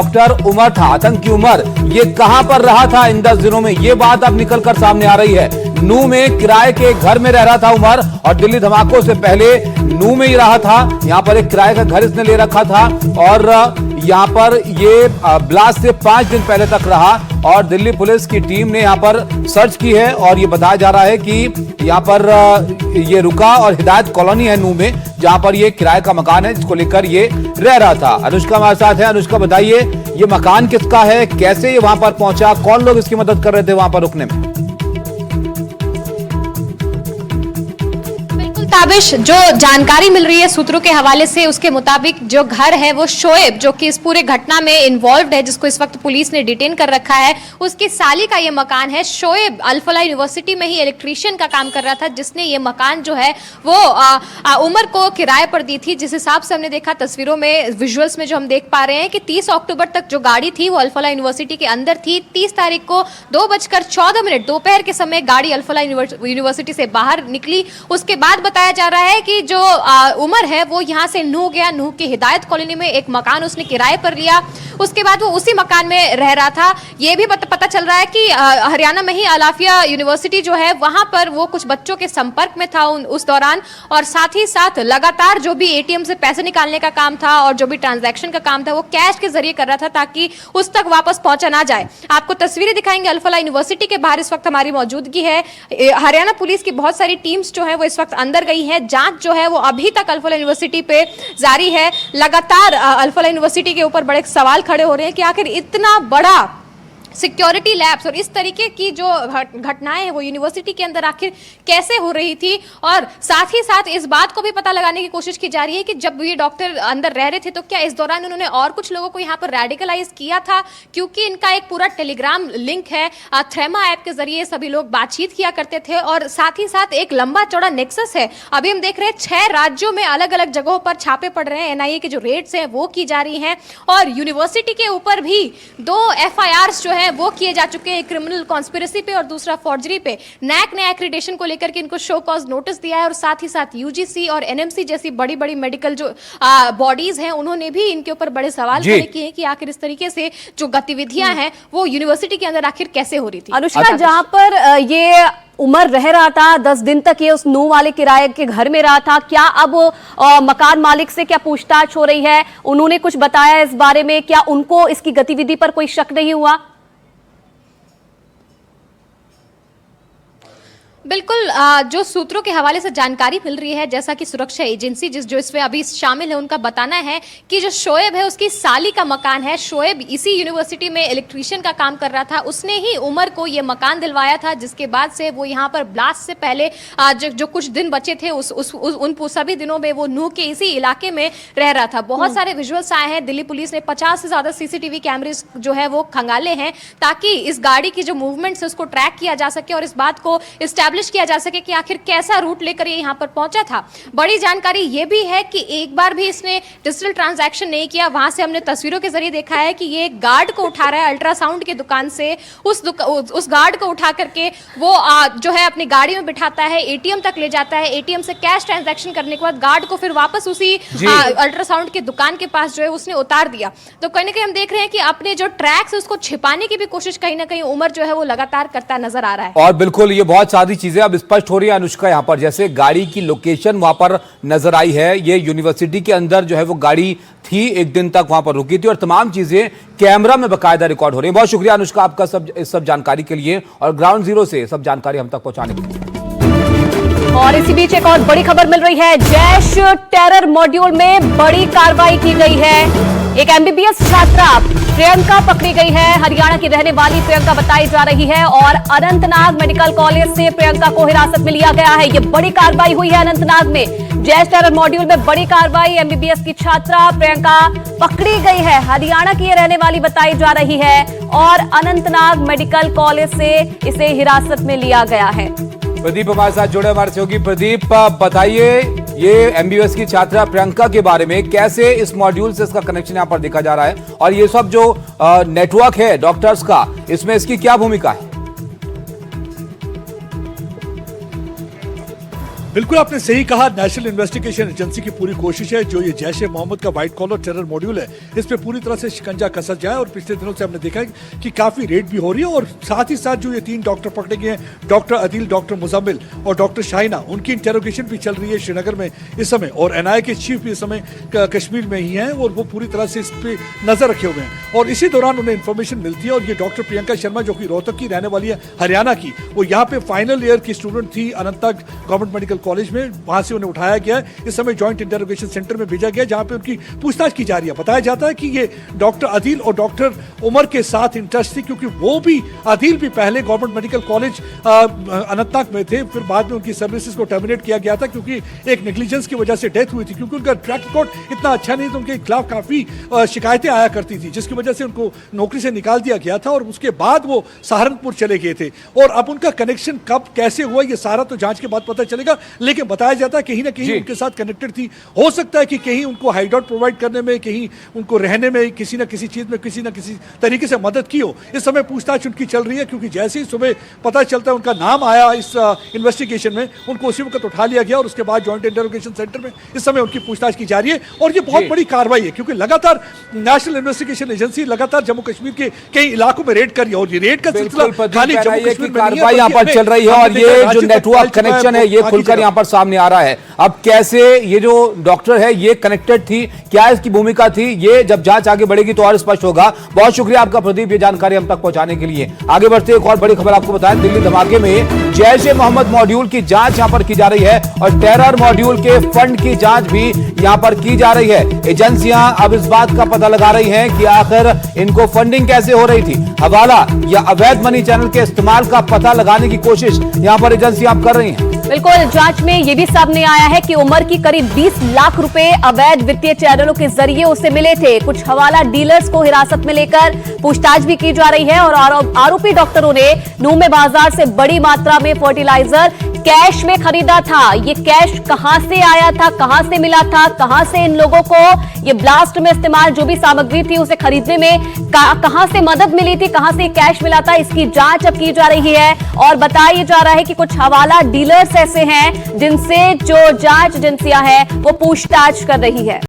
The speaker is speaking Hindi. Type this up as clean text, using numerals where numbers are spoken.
डॉक्टर उमर था, आतंकी उमर, ये कहां पर रहा था इन 10 दिनों में, ये बात अब निकलकर सामने आ रही है। नू में किराए के घर में रह रहा था उमर और दिल्ली धमाकों से पहले नू में ही रहा था। यहां पर एक किराए का घर इसने ले रखा था और यहां पर ये ब्लास्ट से 5 दिन पहले तक रहा और दिल्ली पुलिस की टीम ने यहां पर सर्च की है और ये बताया जा रहा है कि यहां पर ये रुका और हिदायत कॉलोनी है नू में, जहां पर ये किराए का मकान है जिसको लेकर ये रह रहा था। अनुष्का हमारे साथ है। अनुष्का, बताइए ये मकान किसका है, कैसे ये वहां पर पहुंचा, कौन लोग इसकी मदद कर रहे थे वहां पर रुकने में? ताबिश, जो जानकारी मिल रही है सूत्रों के हवाले से, उसके मुताबिक जो घर है वो शोएब, जो कि इस पूरे घटना में इन्वॉल्व है, जिसको इस वक्त पुलिस ने डिटेन कर रखा है, उसकी साली का ये मकान है। शोएब अल-फलाह यूनिवर्सिटी में ही इलेक्ट्रीशियन का काम कर रहा था, जिसने ये मकान जो है वो उमर को किराए पर दी थी। जिस हिसाब से हमने देखा तस्वीरों में, विजुअल्स में जो हम देख पा रहे हैं कि 30 अक्टूबर तक जो गाड़ी थी वो अल-फलाह यूनिवर्सिटी के अंदर थी। 30 तारीख को 2:14 दोपहर के समय गाड़ी अल-फलाह यूनिवर्सिटी से बाहर निकली। उसके बाद बताया जा रहा है कि जो उमर है वो यहां से नूह गया, नूह की हिदायत कॉलोनी में एक मकान उसने किराए पर लिया। उसके बाद वो उसी मकान में रह रहा था। ये भी पता चल रहा है कि हरियाणा में ही अलाफिया यूनिवर्सिटी जो है वहां पर वो कुछ बच्चों के संपर्क में था उस दौरान, और साथ ही साथ लगातार जो भी एटीएम से पैसे निकालने का काम था और जो भी ट्रांजैक्शन का काम था वो कैश के जरिए कर रहा था ताकि उस तक वापस पहुंचा ना जाए। आपको तस्वीरें दिखाएंगे। अल-फलाह यूनिवर्सिटी के बाहर इस वक्त हमारी मौजूदगी है। हरियाणा पुलिस की बहुत सारी टीम्स जो है वो इस वक्त अंदर गई है। जांच जो है वो अभी तक अल-फलाह यूनिवर्सिटी पे जारी है। लगातार अल-फलाह यूनिवर्सिटी के ऊपर बड़े सवाल खड़े हो रहे हैं कि आखिर इतना बड़ा सिक्योरिटी लैब्स और इस तरीके की जो घटनाएं हैं वो यूनिवर्सिटी के अंदर आखिर कैसे हो रही थी। और साथ ही साथ इस बात को भी पता लगाने की कोशिश की जा रही है कि जब ये डॉक्टर अंदर रह रहे थे तो क्या इस दौरान उन्होंने और कुछ लोगों को यहाँ पर रेडिकलाइज किया था, क्योंकि इनका एक पूरा टेलीग्राम लिंक है। थ्रेमा ऐप के जरिए सभी लोग बातचीत किया करते थे और साथ ही साथ एक लंबा चौड़ा नेक्सस है। अभी हम देख रहे हैं 6 राज्यों में अलग अलग जगहों पर छापे पड़ रहे हैं। एनआईए के जो रेड्स हैं वो की जा रही हैं और यूनिवर्सिटी के ऊपर भी 2 FIRs जो है वो किए जा चुके हैं, क्रिमिनल कॉन्स्पिरेसी पे और दूसरा फॉर्जरी पे। नैक ने एक्रीडेशन को लेकर के इनको शो कॉज नोटिस दिया है और साथ ही साथ यूजीसी और एनएमसी जैसी बड़ी बड़ी मेडिकल जो बॉडीज हैं उन्होंने भी इनके ऊपर बड़े सवाल खड़े किए हैं कि आखिर इस तरीके से जो गतिविधियां हैं वो यूनिवर्सिटी के अंदर आखिर कैसे हो रही थी। अनुष्का, जहां पर ये उमर रह रहा था 10 दिन तक, ये उस नू वाले किराए के घर में रहा था, क्या अब मकान मालिक से क्या पूछताछ हो रही है? उन्होंने कुछ बताया इस बारे में? क्या उनको इसकी गतिविधि पर कोई शक नहीं हुआ? बिल्कुल, जो सूत्रों के हवाले से जानकारी मिल रही है, जैसा कि सुरक्षा एजेंसी जो इसमें अभी शामिल है उनका बताना है कि जो शोएब है उसकी साली का मकान है। शोएब इसी यूनिवर्सिटी में इलेक्ट्रीशियन का काम कर रहा था, उसने ही उमर को ये मकान दिलवाया था, जिसके बाद से वो यहाँ पर ब्लास्ट से पहले जो कुछ दिन बचे थे उन सभी दिनों में वो नूह के इसी इलाके में रह रहा था। बहुत सारे विजुअल्स आए हैं। दिल्ली पुलिस ने 50 से ज्यादा CCTV कैमरेज जो है वो खंगाले हैं ताकि इस गाड़ी की जो मूवमेंट्स है उसको ट्रैक किया जा सके और इस बात को इस्टेब्लिश किया जा सके कि आखिर कैसा रूट लेकर ये यहां पर पहुंचा था। बड़ी जानकारी ये भी है कि एक बार भी इसने डिजिटल ट्रांजैक्शन नहीं किया। वहां से हमने तस्वीरों के जरिए देखा है कि ये एक गार्ड को उठा रहा है अल्ट्रासाउंड की दुकान से, उस गार्ड को उठा करके वो जो है अपनी गाड़ी में बिठाता है, एटीएम तक ले जाता है। एटीएम से कैश ट्रांजैक्शन करने के बाद गार्ड को फिर वापस उसी अल्ट्रासाउंड की दुकान के पास जो है उसने उतार दिया। तो कहीं ना कहीं हम देख रहे हैं कि अपने जो ट्रैक्स है उसको छिपाने की भी कोशिश कहीं ना कहीं उमर जो है वो लगातार करता नजर आ रहा है। और बिल्कुल ये बहुत सारी चीजें अब स्पष्ट हो रही है अनुष्का। यहां पर जैसे गाड़ी की लोकेशन वहां पर नजर आई है, ये यूनिवर्सिटी के अंदर जो है वो गाड़ी थी, एक दिन तक वहां पर रुकी थी और तमाम चीजें कैमरा में बकायदा रिकॉर्ड हो रही है। बहुत शुक्रिया अनुष्का आपका सब जानकारी के लिए और ग्राउंड जीरो से सब जानकारी हम तक पहुंचाने के लिए। और इसी बीच एक और बड़ी खबर मिल रही है। जैश टेरर मॉड्यूल में बड़ी कार्रवाई की गई है। एक MBBS छात्रा प्रियंका पकड़ी गई है। हरियाणा की रहने वाली प्रियंका बताई जा रही है और अनंतनाग मेडिकल कॉलेज से प्रियंका को हिरासत में लिया गया है। ये बड़ी कार्रवाई हुई है अनंतनाग में। जैश टेरर मॉड्यूल में बड़ी कार्रवाई। MBBS की छात्रा प्रियंका पकड़ी गई है। हरियाणा की रहने वाली बताई जा रही है और अनंतनाग मेडिकल कॉलेज से इसे हिरासत में लिया गया है। प्रदीप हमारे साथ जुड़े, हमारे सहयोगी। प्रदीप, बताइए ये MBBS की छात्रा प्रियंका के बारे में, कैसे इस मॉड्यूल से इसका कनेक्शन यहां पर देखा जा रहा है और ये सब जो नेटवर्क है डॉक्टर्स का, इसमें इसकी क्या भूमिका है? बिल्कुल आपने सही कहा। नेशनल इन्वेस्टिगेशन एजेंसी की पूरी कोशिश है जो ये जैश ए मोहम्मद का व्हाइट कॉलर टेरर मॉड्यूल है इस पे पूरी तरह से शिकंजा कसा जाए। और पिछले दिनों से हमने देखा है कि काफी रेड भी हो रही है और साथ ही साथ जो ये 3 डॉक्टर पकड़े गए हैं, डॉक्टर अदील, डॉक्टर मुजम्मिल और डॉक्टर शाहिना, उनकी इंटेरोगेशन भी चल रही है श्रीनगर में इस समय। और एनआईए के चीफ भी इस समय कश्मीर में ही हैं और वो पूरी तरह से इस पे नजर रखे हुए हैं। और इसी दौरान उन्हें इन्फॉर्मेशन मिलती है और ये डॉक्टर प्रियंका शर्मा जो कि रोहतक की रहने वाली है, हरियाणा की, वो यहाँ पे फाइनल ईयर की स्टूडेंट थी अनंतनाग गवर्नमेंट मेडिकल कॉलेज में। वहां से उन्हें उठाया गया है, इस समय जॉइंट इंटरोगेशन सेंटर में भेजा गया जहां पे उनकी पूछताछ की जा रही है। बताया जाता है कि ये डॉक्टर अदील और डॉक्टर उमर के साथ इंटरेस्ट थी क्योंकि वो भी, अदील भी पहले गवर्नमेंट मेडिकल कॉलेज अनंतनाग में थे, फिर बाद में उनकी सर्विसेज को टर्मिनेट किया गया था क्योंकि एक नेग्लिजेंस की वजह से डेथ हुई थी। क्योंकि उनका ट्रैक रिकॉर्ड इतना अच्छा नहीं था, उनके खिलाफ काफी शिकायतें आया करती थी जिसकी वजह से उनको नौकरी से निकाल दिया गया था और उसके बाद वो सहारनपुर चले गए थे। और अब उनका कनेक्शन कब कैसे हुआ ये सारा तो जांच के बाद पता चलेगा, लेकिन बताया जाता है कहीं ना कहीं उनके साथ कनेक्टेड थी। हो सकता है कि कहीं उनको हाइडआउट प्रोवाइड करने में, कहीं उनको रहने में, किसी ना किसी चीज में किसी ना किसी तरीके से मदद की हो। इस समय पूछताछ उनकी चल रही है क्योंकि जैसे ही सुबह पता चलता है उनका नाम आया इस इन्वेस्टिगेशन में, उनको उसी वक्त उठा लिया गया और उसके बाद जॉइंट इंटरोगेशन सेंटर में इस समय उनकी पूछताछ की जा रही है। और ये बहुत बड़ी कार्रवाई है क्योंकि लगातार नेशनल इन्वेस्टिगेशन एजेंसी लगातार जम्मू कश्मीर के कई इलाकों में रेड कर रही है और ये रेड का सिलसिला खाली जम्मू कश्मीर में कार्रवाई यहाँ पर चल रही है और ये जो नेटवर्क कनेक्शन है ये खुलकर यहाँ पर सामने आ रहा है। अब कैसे ये जो डॉक्टर है ये कनेक्टेड थी, क्या इसकी भूमिका थी, ये जब जांच आगे बढ़ेगी तो और स्पष्ट होगा। बहुत शुक्रिया आपका प्रदीप ये जानकारी हम तक पहुंचाने के लिए। आगे बढ़ते एक और बड़ी खबर आपको बताएं, दिल्ली धमाके में जैश ए मोहम्मद मॉड्यूल की जांच यहां पर की जा रही है और टेरर मॉड्यूल के फंड की जांच भी यहां पर की जा रही है। एजेंसियां अब इस बात का पता लगा रही हैं कि आखिर इनको फंडिंग कैसे हो रही थी, हवाला या अवैध मनी चैनल के इस्तेमाल का पता लगाने की कोशिश यहां पर एजेंसियां कर रही हैं। बिल्कुल, जांच में यह भी सामने आया है कि उमर की करीब 20 लाख रुपए अवैध वित्तीय चैनलों के जरिए उसे मिले थे। कुछ हवाला डीलर्स को हिरासत में लेकर पूछताछ भी की जा रही है और आरोपी डॉक्टरों ने नूमे बाजार से बड़ी मात्रा में फर्टिलाइजर कैश में खरीदा था। ये कैश कहां से आया था, कहां से मिला था, कहां से इन लोगों को ये ब्लास्ट में इस्तेमाल जो भी सामग्री थी उसे खरीदने में कहां से मदद मिली थी, कहां से कैश मिला था, इसकी जांच अब की जा रही है। और बताया जा रहा है कि कुछ हवाला डीलर्स ऐसे हैं जिनसे जो जांच एजेंसियां हैं वो पूछताछ कर रही है।